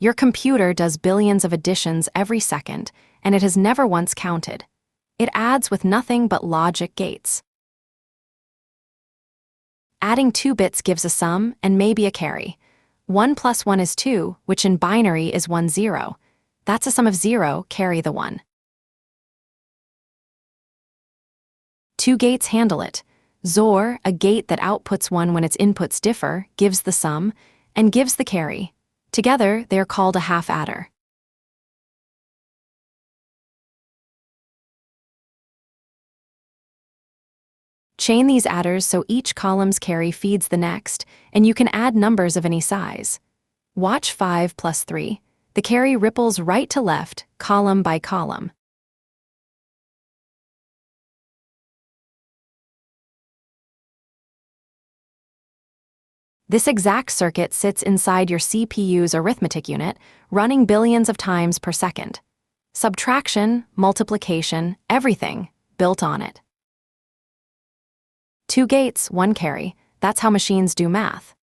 Your computer does billions of additions every second, and it has never once counted. It adds with nothing but logic gates. Adding 2 bits gives a sum and maybe a carry. 1 plus 1 is 2, which in binary is 1, 0. That's a sum of 0, carry the 1. 2 gates handle it. XOR, a gate that outputs 1 when its inputs differ, gives the sum, and gives the carry. Together, they are called a half adder. Chain these adders so each column's carry feeds the next, and you can add numbers of any size. Watch 5 plus 3. The carry ripples right to left, column by column. This exact circuit sits inside your CPU's arithmetic unit, running billions of times per second. Subtraction, multiplication, everything built on it. 2 gates, 1 carry. That's how machines do math.